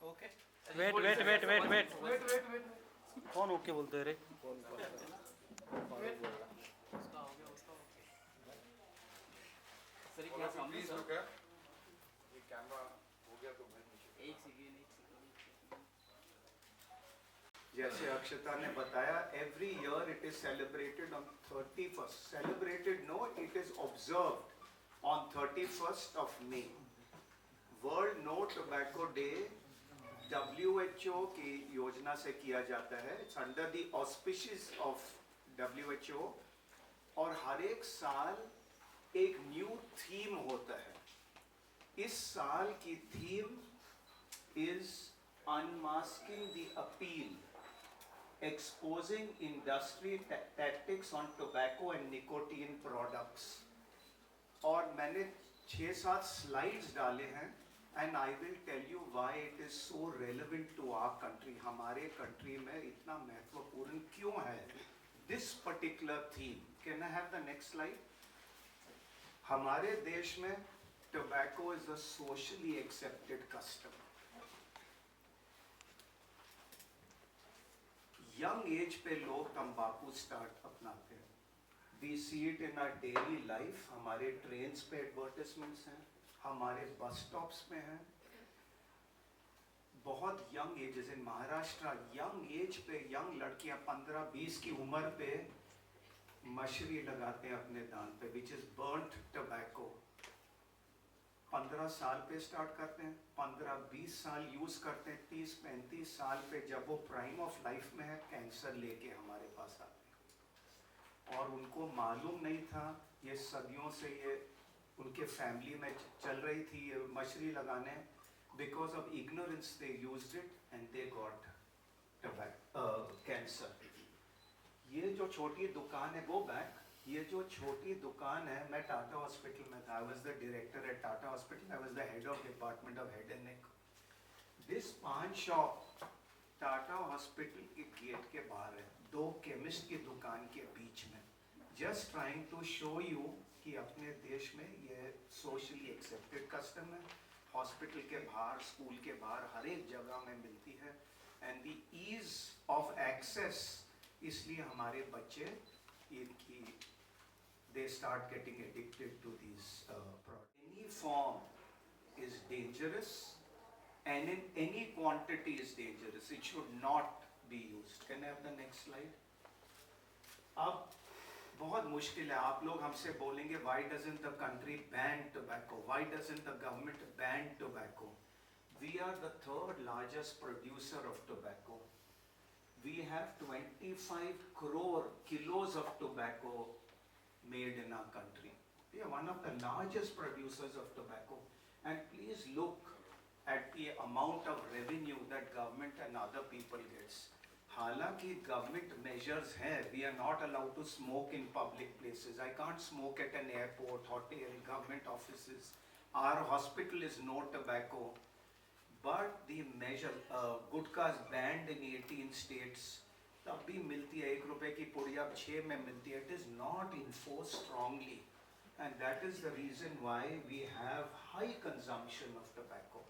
Okay wait कौन okay बोलते रे? उसका हो गया सर एक बार सामने प्लीज सर रुक, ये कैमरा हो गया तो मैं नीचे एक सेकंड जैसे अक्षता ने बताया, every year it is celebrated on 31st. Celebrated no, it is observed on 31st of May. World no tobacco day WHO की योजना से किया जाता है. It's under the auspicious of WHO और हर एक साल एक न्यू थीम होता है. इस साल की theme is unmasking the appeal, exposing industry tactics on tobacco and nicotine products. और मैंने 6-7 स्लाइड्स डाले हैं and I will tell you why it is so relevant to our country. हमारे कंट्री में इतना महत्वपूर्ण क्यों है this particular theme. Can I have the next slide? हमारे देश में tobacco is a socially accepted custom. Young age पे लोग तंबाकू स्टार्ट अपनाते हैं. We see it in our daily life. हमारे ट्रेन्स पे एडवर्टाइजमेंट्स हैं, हमारे बस स्टॉप्स में हैं. बहुत young ages in Maharashtra, young age पे यंग लड़कियां 15-20 की उम्र पे मशरी लगाते हैं अपने दांत पे, विच इज बर्न्ट टोबैको. 15 साल पे स्टार्ट करते हैं, 15-20 साल यूज करते हैं, 30-35 साल पे जब वो प्राइम ऑफ लाइफ में है कैंसर लेके हमारे पास आते हैं. और उनको मालूम नहीं था, ये सदियों से ये उनके फैमिली में चल रही थी ये मशरी लगाने. Because of ignorance they used it and they got cancer. ये जो छोटी दुकान है, गो बैक, ये जो छोटी दुकान है, मैं टाटा हॉस्पिटल में था. I was the director at Tata hospital. I was the head of department of head and neck. This पान शॉप टाटा हॉस्पिटल के गेट के बाहर है, 2 केमिस्ट की दुकान के बीच में. Just trying to show you कि अपने देश में ये सोशली एक्सेप्टेड कस्टम है. हॉस्पिटल के बाहर, स्कूल के बाहर, हर एक जगह में मिलती है. And the ease of access, इसलिए हमारे बच्चे इनकी they start getting addicted to these products. Any form is dangerous and in any quantity is dangerous. It should not be used. Can I have the next slide? अब बहुत मुश्किल है. आप लोग हमसे बोलेंगे why doesn't the country ban tobacco? Why doesn't the government ban tobacco? We are the 3rd largest producer of tobacco. We have 25 crore kilos of tobacco made in our country. We are one of the largest producers of tobacco. And please look at the amount of revenue that government and other people gets. हालांकि government measures हैं, we are not allowed to smoke in public places. I can't smoke at an airport, hotel, government offices. Our hospital is no tobacco. But the measure, gutkha is banned in 18 states. तब भी मिलती है, 1 रुपए की पुड़िया 6 में मिलती है. It is not enforced strongly, and that is the reason why we have high consumption of tobacco.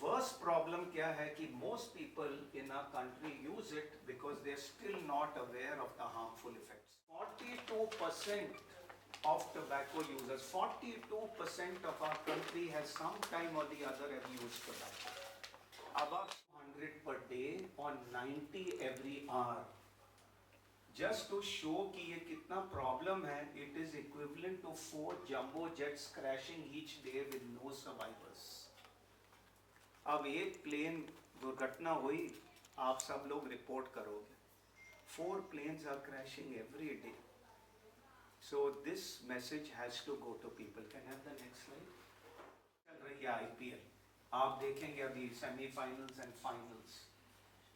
Worst problem क्या है कि most people in our country use it because they are still not aware of the harmful effects. 42% of tobacco users, 42% of our country has some time or the other have used tobacco. About 100 per day or 90 every hour. Just to show कि ये कितना problem है, it is equivalent to 4 jumbo jets crashing each day with no survivors. अब एक plane दुर्घटना हुई, आप सब लोग रिपोर्ट करोगे. 4 planes are crashing every day. So this message has to go to people. Can I have the next slide? चल रही है IPL. आप देखेंगे अभी semifinals and finals.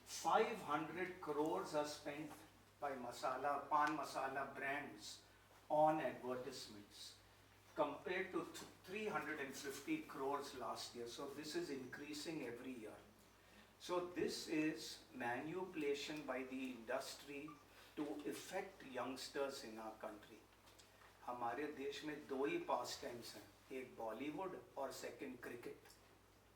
500 crores are spent by pan masala brands on advertisements compared to 350 crores last year. So this is increasing every year. So this is manipulation by the industry to affect youngsters in our country. हमारे देश में 2 ही पास times हैं. एक बॉलीवुड और second cricket.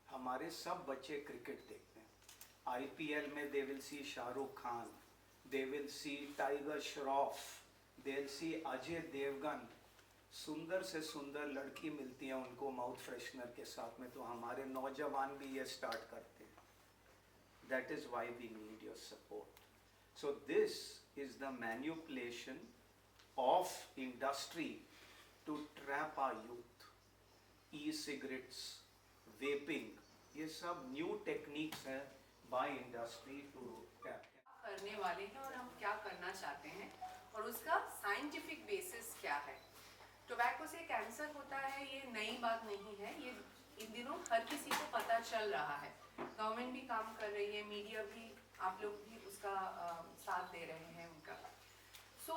हमारे सब बच्चे cricket देखते हैं। आईपीएल में they will see Shahrukh Khan, they will see Tiger Shroff, they will see Ajay Devgan. सुंदर से सुंदर लड़की मिलती है उनको माउथ फ्रेशनर के साथ में, तो हमारे नौजवान भी ये स्टार्ट करते हैं। That is why we need your support. So this is the manipulation of industry to trap our youth. E cigarettes, vaping, ये सब न्यू टेक्निक्स हैं बाय इंडस्ट्री टू ट्रैप। करने वाले हैं और हम क्या करना चाहते हैं और उसका साइंटिफिक बेसिस क्या है। टोबैको से कैंसर होता है ये नई बात नहीं है, ये इन दिनों हर किसी को पता चल रहा है। गवर्नमेंट भी काम कर रही है, मीडिया भी, आप लोग भी उसका साथ दे रहे हैं उनका। सो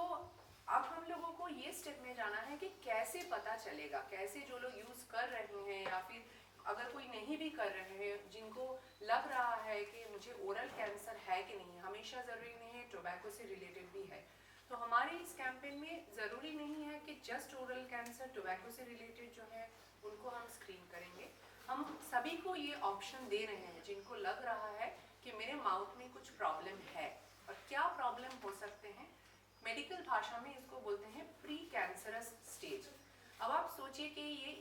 अब हम लोगों को ये स्टेप में जाना है कि कैसे पता चलेगा, कैसे जो लोग यूज़ कर रहे हैं या फिर अगर कोई नहीं भी कर रहे हैं, जिनको लग रहा है कि मुझे ओरल कैंसर है कि नहीं, हमेशा ज़रूरी नहीं है, टोबैको से रिलेटेड भी है। तो हमारे इस कैंपेन में ज़रूरी नहीं है कि जस्ट ओरल कैंसर, टोबैको से रिलेटेड जो है उनको हम स्क्रीन करेंगे। हम सभी को ये ऑप्शन दे रहे हैं जिनको लग रहा है कि मेरे माउथ में कुछ प्रॉब्लम है। और क्या प्रॉब्लम हो सकते हैं, मेडिकल भाषा में इसको बोलते हैं प्री कैंसरस स्टेज। अब आप सोचिए कि ये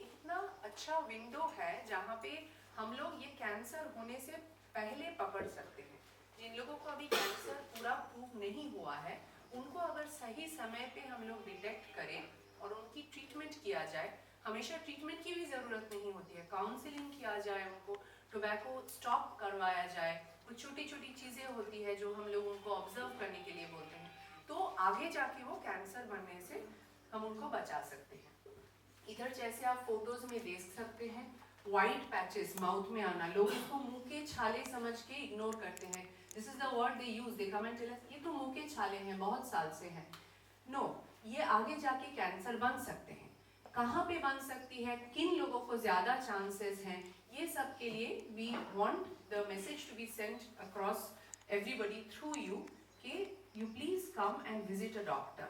इतना अच्छा विंडो है जहाँ पे हम लोग ये कैंसर होने से पहले पकड़ सकते हैं। जिन लोगों को अभी कैंसर पूरा प्रूव नहीं हुआ है, उनको अगर सही समय पे हम लोग डिटेक्ट करें और उनकी ट्रीटमेंट किया जाए, हमेशा ट्रीटमेंट की भी ज़रूरत नहीं होती है, काउंसलिंग किया जाए, उनको टोबैको स्टॉप करवाया जाए, कुछ छोटी छोटी चीज़ें होती है जो हम लोग उनको ऑब्जर्व करने के लिए बोलते हैं, तो आगे जाके वो कैंसर बनने से हम उनको बचा सकते हैं। इधर जैसे आप फोटोज में देख सकते हैं, वाइट पैचेस माउथ में आना, लोग इसको मुंह के छाले समझ के इग्नोर करते हैं। This is the word they use, they come and tell us ये तो मुंह के छाले हैं, बहुत साल से हैं। नो, ये आगे जाके कैंसर बन सकते हैं। कहाँ पे बन सकती है, किन लोगों को ज़्यादा चांसेस हैं, ये सब के लिए we want the message to be sent across everybody through you कि you please come and visit a doctor,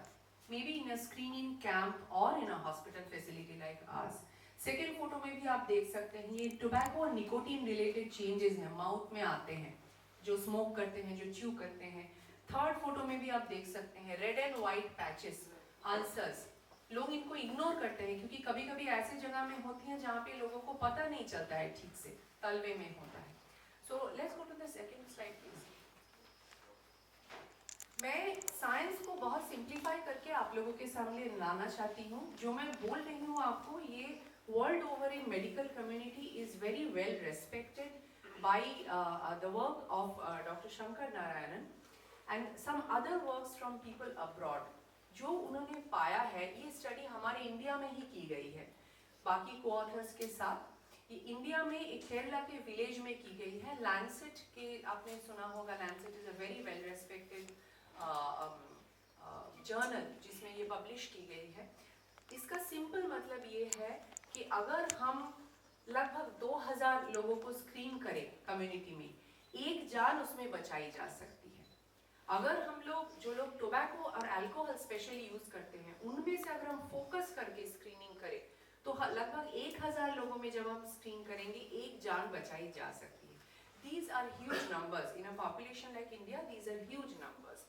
maybe in a screening camp or in a hospital facility like ours. Second photo में भी आप देख सकते हैं, ये tobacco और nicotine related changes हैं, माउथ में आते हैं जो स्मोक करते हैं, जो च्यू करते हैं। थर्ड फोटो में भी आप देख सकते हैं red and white patches, ulcers. लोग इनको इग्नोर करते हैं क्योंकि कभी कभी ऐसी जगह में होती हैं जहाँ पे लोगों को पता नहीं चलता है ठीक से, तलवे में होता है। So let's go to the second slide please. मैं साइंस को बहुत सिंप्लीफाई करके आप लोगों के सामने लाना चाहती हूँ। जो मैं बोल रही हूँ आपको, ये world over in medical community is very well respected by the work of doctor Shankar Narayanan and some other works from people abroad. जो उन्होंने पाया है, ये स्टडी हमारे इंडिया में ही की गई है बाकी को ऑथर्स के साथ। ये इंडिया में एक केरला के विलेज में की गई है। लैंसेट के आपने सुना होगा, Lancet is a very well respected journal जिसमें ये पब्लिश की गई है। इसका सिंपल मतलब ये है कि अगर हम लगभग 2000 लोगों को स्क्रीन करें कम्युनिटी में, एक जान उसमें बचाई जा सकती है। अगर हम लोग, जो लोग टोबैको और अल्कोहल स्पेशली यूज करते हैं, उनमें से अगर हम फोकस करके स्क्रीनिंग करें तो लगभग 1000 लोगों में जब हम स्क्रीन करेंगे, एक जान बचाई जा सकती है। These are huge numbers in a population like India. These are huge numbers.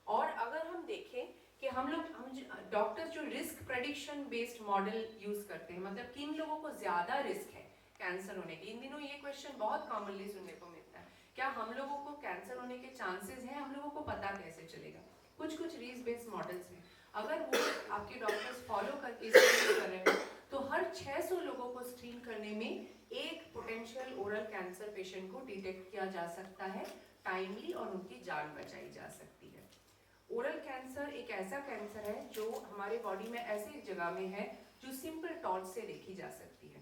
और अगर हम देखें कि हम डॉक्टर्स जो risk prediction based model use करते हैं, मतलब किन लोगों को ज्यादा रिस्क है कैंसर होने की। इन दिनों ये क्वेश्चन बहुत कॉमनली सुनने को मिलता है, क्या हम लोगों को कैंसर होने के चांसेस हैं, हम लोगों को पता कैसे चलेगा। कुछ रिस्क बेस्ड मॉडल्स हैं, अगर वो आपके डॉक्टर्स फॉलो करके स्क्रीन कर रहे हैं तो हर 600 लोगों को स्क्रीन करने में एक पोटेंशियल ओरल कैंसर पेशेंट को डिटेक्ट किया जा सकता है टाइमली और उनकी जान बचाई जा सकती है। ओरल कैंसर एक ऐसा कैंसर है जो हमारे बॉडी में ऐसी जगह में है जो सिंपल टॉर्च से देखी जा सकती है।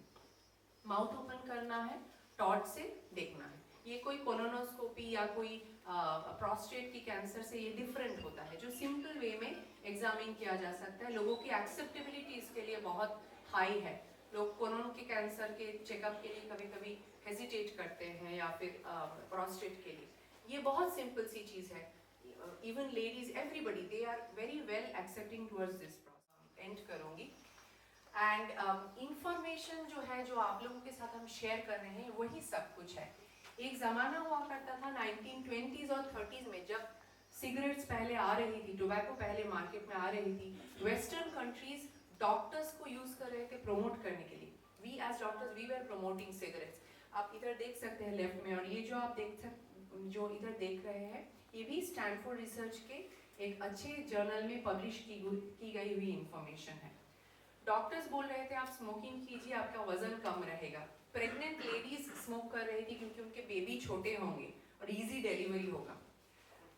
माउथ ओपन करना है, टॉर्च से देखना है। ये कोई कोलोनोस्कोपी या कोई प्रोस्टेट की कैंसर से ये डिफरेंट होता है, जो सिंपल वे में एग्जामिन किया जा सकता है। लोगों की एक्सेप्टेबिलिटी इसके लिए बहुत हाई है। लोग कोलोन के कैंसर के चेकअप के लिए कभी कभी हेजिटेट करते हैं या फिर प्रोस्टेट के लिए। ये बहुत सिंपल सी चीज़ है। Even ladies, everybody, they are very well accepting towards this process. And करूँगी। एंड इंफॉर्मेशन जो है जो आप लोगों के साथ हम शेयर कर रहे हैं वही सब कुछ है। एक ज़माना हुआ करता था 1920s और 30s में, जब सिगरेट्स पहले आ रही थी, टोबैको पहले मार्केट में आ रही थी, वेस्टर्न कंट्रीज डॉक्टर्स को यूज़ कर रहे थे प्रमोट करने के लिए। We as doctors we were promoting cigarettes. आप इधर देख सकते हैं लेफ्ट में, और ये जो आप जो इधर देख रहे हैं ये भी स्टैनफोर्ड रिसर्च के एक अच्छे जर्नल में पब्लिश की गई हुई इंफॉर्मेशन है। डॉक्टर्स बोल रहे थे आप स्मोकिंग कीजिए, आपका वजन कम रहेगा। प्रेग्नेंट लेडीज स्मोक कर रही थी क्योंकि उनके बेबी छोटे होंगे और इजी डिलीवरी होगा।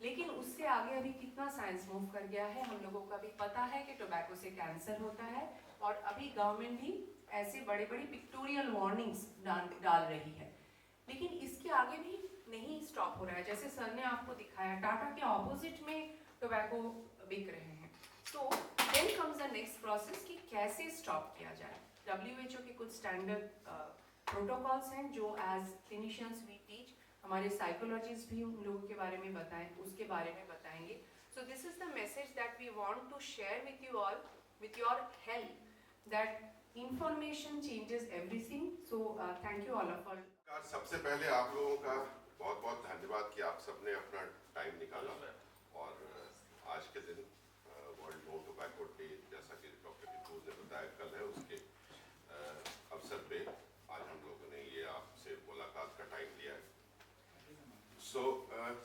लेकिन उससे आगे अभी कितना साइंस मूव कर गया है, हम लोगों का भी पता है कि टोबैको से कैंसर होता है, और अभी गवर्नमेंट भी ऐसे बड़े बड़ी पिक्टोरियल वार्निंग्स डाल रही है। लेकिन इसके आगे भी नहीं स्टॉप हो रहा है। जैसे सर ने आपको दिखाया, टाटा के ऑपोजिट में टोबैको बिक रहे हैं। तो then comes the next process कि कैसे स्टॉप किया जाए। WHO के कुछ स्टैंडर्ड प्रोटोकॉल्स हैं जो एज क्लिनिशियंस वी टीच, हमारे साइकोलॉजिस्ट भी उन लोगों के बारे में बताएं, उसके बारे में बताएंगे। So this is the message that we want to share with you all, with your help, that information changes everything. So thank you all of all. सबसे पहले आप लोगों का बहुत बहुत धन्यवाद कि आप सबने अपना टाइम निकाला और आज के दिन वर्ल्ड नो टोबैको डे, जैसा कि डॉक्टर डिक्रूज ने बताया कल है, उसके अवसर पे आज हम लोगों ने ये आपसे मुलाकात का टाइम लिया है।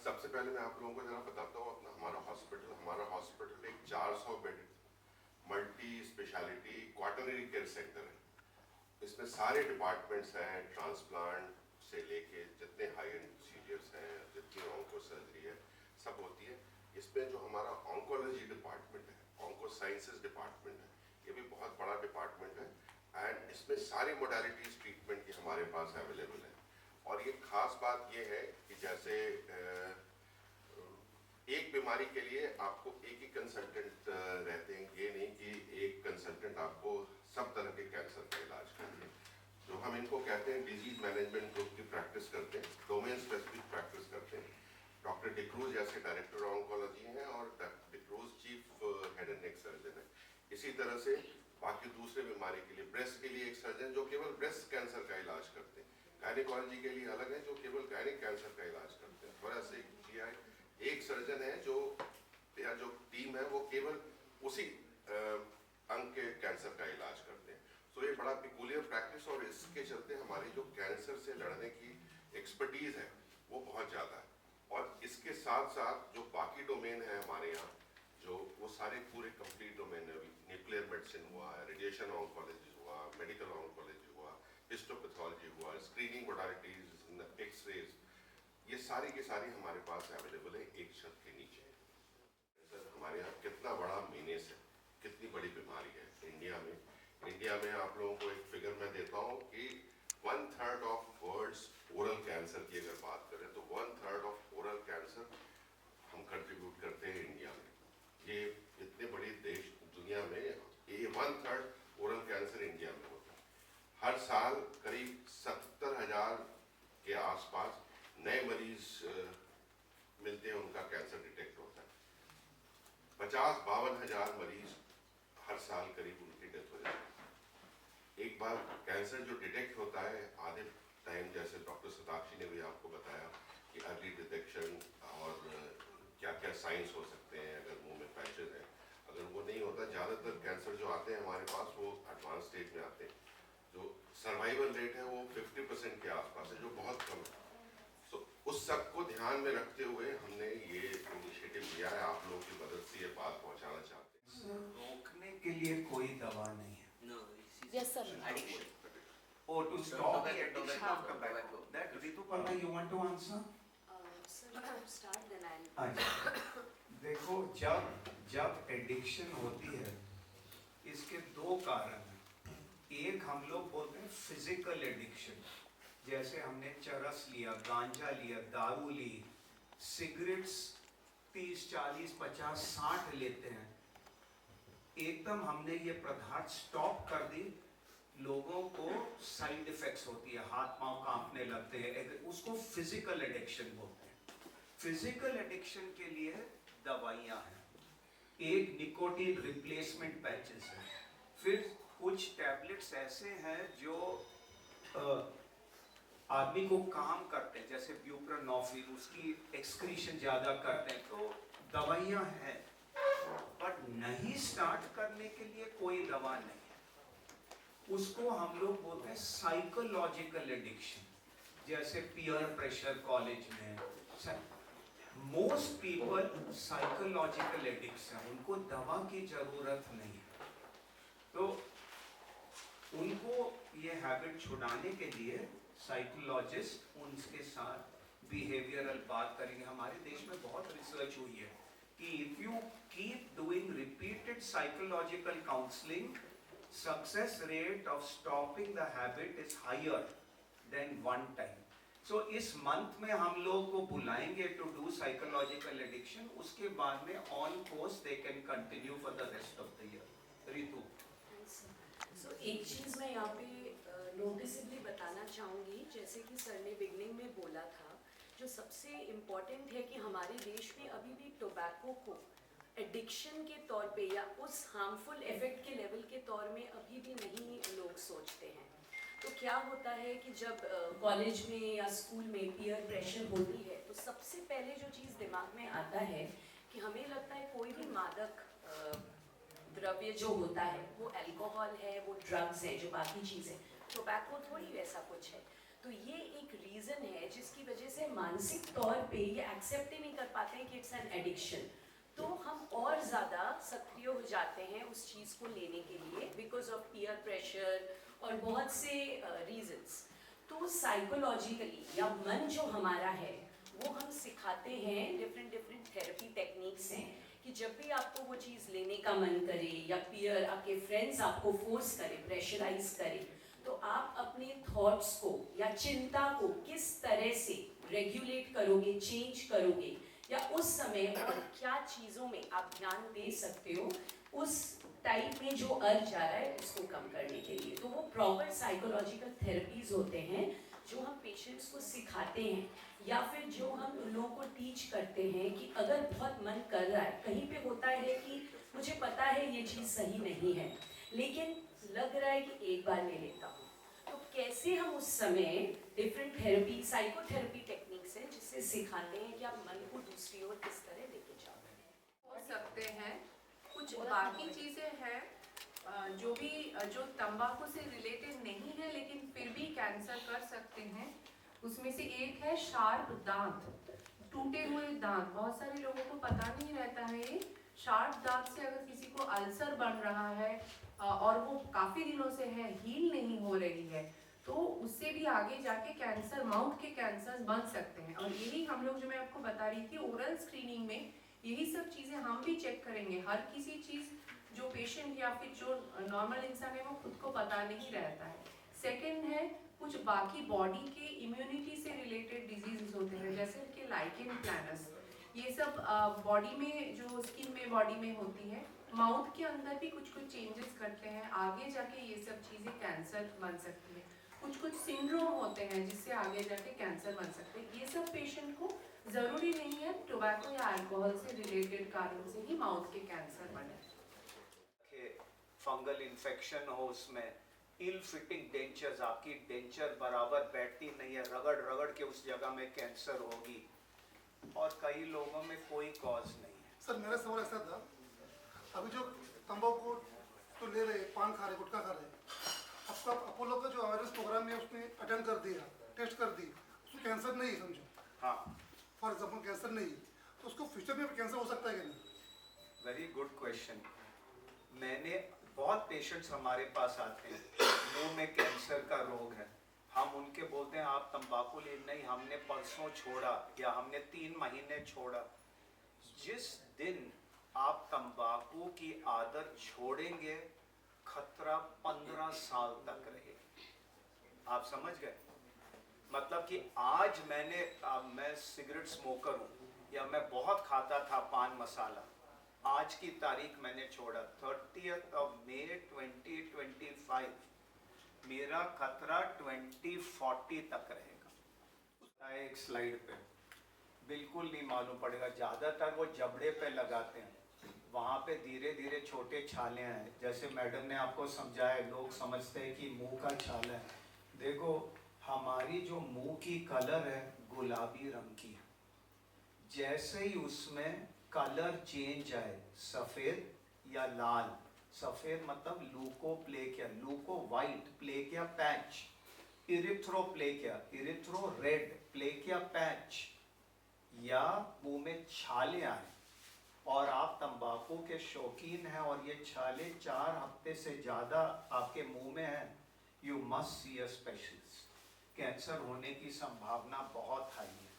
सबसे पहले मैं आप लोगों को जरा बताता हूँ अपना हमारा हॉस्पिटल एक 400 bed multi speciality quaternary care centre है। इसमें सारे डिपार्टमेंट्स हैं, ट्रांसप्लांट से लेके जितने हाई एंड प्रोसीजर्स हैं, जितनी ऑन्को सर्जरी है, सब होती है। इसमें जो हमारा ऑन्कोलॉजी डिपार्टमेंट है, ऑन्को साइंसेज डिपार्टमेंट है, ये भी बहुत बड़ा डिपार्टमेंट है एंड इसमें सारी मोडालिटीज ट्रीटमेंट की हमारे पास अवेलेबल है। और ये खास बात ये है कि जैसे एक बीमारी के लिए आपको एक ही कंसल्टेंट रहते हैं, ये नहीं कि एक कंसल्टेंट आपको सब तरह के कैंसर का इलाज करते हैं। जो हम इनको कहते हैं डिजीज मैनेजमेंट ग्रुप की प्रैक्टिस करते हैं, डोमेन स्पेसिफिक प्रैक्टिस करते हैं। डॉक्टर डिक्रूज जैसे डायरेक्टर ऑन्कोलॉजी हैं और D'Cruz chief head and neck surgeon है। इसी तरह से बाकी दूसरे बीमारी के लिए, ब्रेस्ट के लिए एक सर्जन जो केवल ब्रेस्ट कैंसर का इलाज करते हैं, गायनिकोलॉजी के लिए अलग है जो केवल गायनिक कैंसर का इलाज करते हैं, और ऐसे एक सर्जन है जो टीम है वो केवल उसी अंग के कैंसर का इलाज करते हैं। सो ये बड़ा पिकुलियर प्रैक्टिस, और इसके चलते हमारी जो कैंसर से लड़ने की एक्सपर्टीज है वो बहुत ज़्यादा है। और इसके साथ साथ जो बाकी डोमेन है हमारे यहाँ, जो वो सारे पूरे कंप्लीट डोमेन है, न्यूक्लियर मेडिसिन हुआ, रेडिएशन ऑन्कोलॉजी हुआ, मेडिकल ऑन्कोलॉजी हुआ, हिस्टोपैथोलॉजी हुआ, स्क्रीनिंग मोडालिटीज, एक्सरेज, ये सारी की सारी हमारे पास अवेलेबल है एक छत के नीचे। सर हमारे यहाँ कितना बड़ा मीनेस है, कितनी बड़ी बीमारी है इंडिया में आप लोगों को एक फिगर मैं देता हूँ कि 1/3 ऑफ वर्ल्ड्स ओरल कैंसर की अगर बात करें तो 1/3 ऑफ ओरल कैंसर हम कंट्रीब्यूट करते हैं इंडिया में। ये इतने बड़ी देश दुनिया में ये 1/3 ओरल कैंसर इंडिया में होता है। हर साल करीब 70,000 के आसपास नए मरीज मिलते हैं, उनका कैंसर डिटेक्ट होता है। 50-52 मरीज हर साल करीब उनकी डेथ हो जाती है। एक बार कैंसर जो डिटेक्ट होता है आधे टाइम, जैसे डॉक्टर सताक्षी ने भी आपको बताया कि अर्ली डिटेक्शन और क्या क्या साइंस हो सकते हैं अगर मुंह में पैचेस है, अगर वो नहीं होता, ज़्यादातर कैंसर जो आते हैं हमारे पास वो एडवांस स्टेज में आते हैं। जो सर्वाइवल रेट है वो 50% के आसपास है, जो बहुत कम है। तो उस सब को ध्यान में रखते हुए हमने ये इनिशिएटिव लिया है, आप लोगों की मदद से ये बात पहुंचाना चाहते हैं। रोकने के लिए कोई दवा नहीं है। Yes, sir. Addiction. Oh, to stop the Tobacco, addiction of tobacco. That Rituparna, you want to answer? Sir, you start then I'll. अच्छा, देखो जब एडिक्शन होती है इसके दो कारण हैं। एक हम लोग बोलते हैं फिजिकल एडिक्शन, जैसे हमने चरस लिया, गांजा लिया, दारू ली, सिगरेट्स 30, 40, 50, 60 लेते हैं। एकदम हमने ये पदार्थ स्टॉप कर दी, लोगों को साइड इफेक्ट्स होती है, हाथ पांव कांपने लगते हैं, उसको फिजिकल एडिक्शन बोलते हैं। फिजिकल एडिक्शन के लिए दवाइयाँ हैं, एक निकोटीन रिप्लेसमेंट पैचेस है, फिर कुछ ड्रग्स ऐसे हैं जो आदमी को काम करते हैं, जैसे ब्यूप्रानोफिन, उसकी एक्सक्रीशन ज़्यादा करते हैं, तो दवाइयाँ हैं, बट नहीं स्टार्ट करने के लिए कोई दवा नहीं है। उसको हम लोग बोलते हैं साइकोलॉजिकल एडिक्शन, जैसे पीयर प्रेशर कॉलेज में। मोस्ट पीपल साइकोलॉजिकल एडिक्शन, उनको दवा की ज़रूरत नहीं है, तो उनको ये हैबिट छुड़ाने के लिए साइकोलॉजिस्ट उनके साथ बिहेवियरल बात करेंगे। हमारे देश में बहुत रिसर्च हुई है कि if you keep doing repeated psychological counselling, success rate of stopping the habit is higher than one time. So इस मंथ में हम लोग को बुलाएंगे टू डू साइकोलॉजिकल एडिक्शन, उसके बाद में on course they can continue for the rest of the year. Ritu, so एक चीज़ मैं यहाँ पे नोटिसबली बताना चाहूँगी, जैसे कि सर ने बिगनिंग में बोला था, जो सबसे इम्पॉर्टेंट है कि हमारे देश में अभी भी टोबैको को एडिक्शन के तौर पे या उस हार्मफुल इफेक्ट के लेवल के तौर में अभी भी नहीं लोग सोचते हैं। तो क्या होता है कि जब कॉलेज में या स्कूल में पीयर प्रेशर होती है, तो सबसे पहले जो चीज़ दिमाग में आता है कि हमें लगता है कोई भी मादक द्रव्य जो होता है वो अल्कोहल है, वो ड्रग्स है, जो बाकी चीज़ें, टोबैको थोड़ी वैसा कुछ है। तो ये एक रीज़न है जिसकी वजह से मानसिक तौर पे ये एक्सेप्ट ही नहीं कर पाते हैं कि इट्स एन एडिक्शन। तो हम और ज़्यादा सक्रिय हो जाते हैं उस चीज़ को लेने के लिए बिकॉज ऑफ पीयर प्रेशर और बहुत से रीजंस। तो साइकोलॉजिकली या मन जो हमारा है वो हम सिखाते हैं, डिफरेंट थेरेपी टेक्निक्स हैं कि जब भी आपको वो चीज़ लेने का मन करे या पीयर आपके फ्रेंड्स आपको फोर्स करें, प्रेशराइज करें, तो आप अपने थॉट्स को या चिंता को किस तरह से रेगुलेट करोगे, चेंज करोगे, या उस समय और क्या चीज़ों में आप ध्यान दे सकते हो उस टाइप में जो अर्ज जा रहा है उसको कम करने के लिए। तो वो प्रॉपर साइकोलॉजिकल थेरेपीज होते हैं जो हम पेशेंट्स को सिखाते हैं, या फिर जो हम उन लोगों को टीच करते हैं कि अगर बहुत मन कर रहा है, कहीं पे होता है कि मुझे पता है ये चीज़ सही नहीं है लेकिन लग रहा है कि एक बार ले लेता हूँ, तो कैसे हम उस समय डिफरेंट थेरेपी, साइकोथेरेपी टेक्निक्स हैं जिससे सिखाते हैं कि आप मन को दूसरी ओर किस तरह लेके जाओ। हो सकते हैं कुछ बाकी चीज़ें हैं जो तंबाकू से रिलेटेड नहीं है लेकिन फिर भी कैंसर कर सकते हैं। उसमें से एक है शार्प दांत, टूटे हुए दांत। बहुत सारे लोगों को पता नहीं रहता है ये शार्प दांत से अगर किसी को अल्सर बन रहा है और वो काफ़ी दिनों से है, हील नहीं हो रही है, तो उससे भी आगे जाके कैंसर, माउथ के कैंसर बन सकते हैं। और यही हम लोग, जो मैं आपको बता रही थी, ओरल स्क्रीनिंग में यही सब चीज़ें हम भी चेक करेंगे। हर किसी चीज़ जो पेशेंट या फिर जो नॉर्मल इंसान है वो खुद को पता नहीं रहता है। सेकेंड है कुछ बाकी बॉडी के इम्यूनिटी से रिलेटेड डिजीज होते हैं, जैसे कि लाइकेन प्लानस, ये सब बॉडी में, जो स्किन में, बॉडी में होती है, माउथ के अंदर भी कुछ कुछ चेंजेस करते हैं, आगे जाके ये सब चीज़ें कैंसर बन सकती है। कुछ कुछ सिंड्रोम होते हैं जिससे आगे जाके कैंसर बन सकते हैं। ये सब पेशेंट को ज़रूरी नहीं है टोबैको या अल्कोहल से रिलेटेड कारण से ही माउथ के कैंसर बने। फंगल इन्फेक्शन हो, उसमें इल फिटिंग डेंचर्स, आपकी डेंचर बराबर बैठती नहीं है, रगड़ रगड़ के उस जगह में कैंसर होगी, और कई लोगों में कोई कॉज नहीं है। सर मेरा सवाल ऐसा था, अभी जो तंबाकू तो ले रहे, पान खा रहे, गुटखा खा रहे, आपका अपोलो का जो अवेयरनेस प्रोग्राम है उसने अटेंड कर दिया, टेस्ट कर दी, उसमें कैंसर नहीं है समझो, हाँ, फॉर एग्जाम्पल कैंसर नहीं, तो उसको फ्यूचर में कैंसर हो सकता है कि नहीं? Very good question. मैंने बहुत पेशेंट्स हमारे पास आते हैं, मुंह में कैंसर का रोग है, हम उनके बोलते हैं आप तंबाकू ले, नहीं हमने परसों छोड़ा या हमने 3 महीने छोड़ा। जिस दिन आप तंबाकू की आदत छोड़ेंगे, खतरा 15 साल तक रहेगा। आप समझ गए? मतलब कि आज मैं सिगरेट स्मोकर हूँ या मैं बहुत खाता था पान मसाला, आज की तारीख मैंने छोड़ा 30th of May 2025, मेरा खतरा 2040 तक रहेगा। एक स्लाइड पे बिल्कुल नहीं मालूम पड़ेगा, ज़्यादातर वो जबड़े पे लगाते हैं, वहाँ पे धीरे धीरे छोटे छाले हैं, जैसे मैडम ने आपको समझाया, लोग समझते हैं कि मुंह का छाला है। देखो हमारी जो मुंह की कलर है गुलाबी रंग की है, जैसे ही उसमें कलर चेंज आए सफ़ेद या लाल, सफ़ेद मतलब leukoplakia, leuko white, plakia patch, erythroplakia, erythro red, plakia patch, या मुंह में छाले आए और आप तंबाकू के शौकीन हैं और ये छाले 4 हफ्ते से ज़्यादा आपके मुंह में हैं, you must see a specialist. Cancer होने की संभावना बहुत हाई है।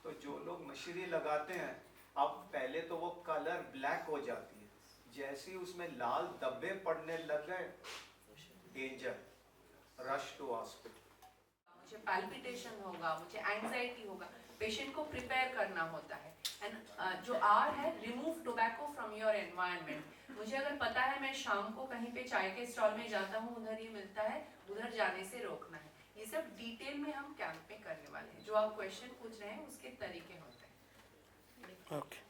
तो जो लोग मशीरी लगाते हैं, अब पहले तो वो कलर ब्लैक हो जाती है, जैसे ही उसमें लाल धब्बे पड़ने लग गए, डेंजर, रश टू हॉस्पिटल। मुझे पैल्पिटेशन होगा, मुझे एंजाइटी होगा, पेशेंट को प्रिपेयर करना होता है। एंड जो आर है, remove tobacco from your environment. मुझे अगर पता है मैं शाम को कहीं पे चाय के स्टॉल में जाता हूँ, उधर ये मिलता है, उधर जाने से रोकना है। ये सब डिटेल में हम कैंप में करने वाले हैं। जो आप क्वेश्चन पूछ रहे हैं उसके तरीके होते हैं। ओके।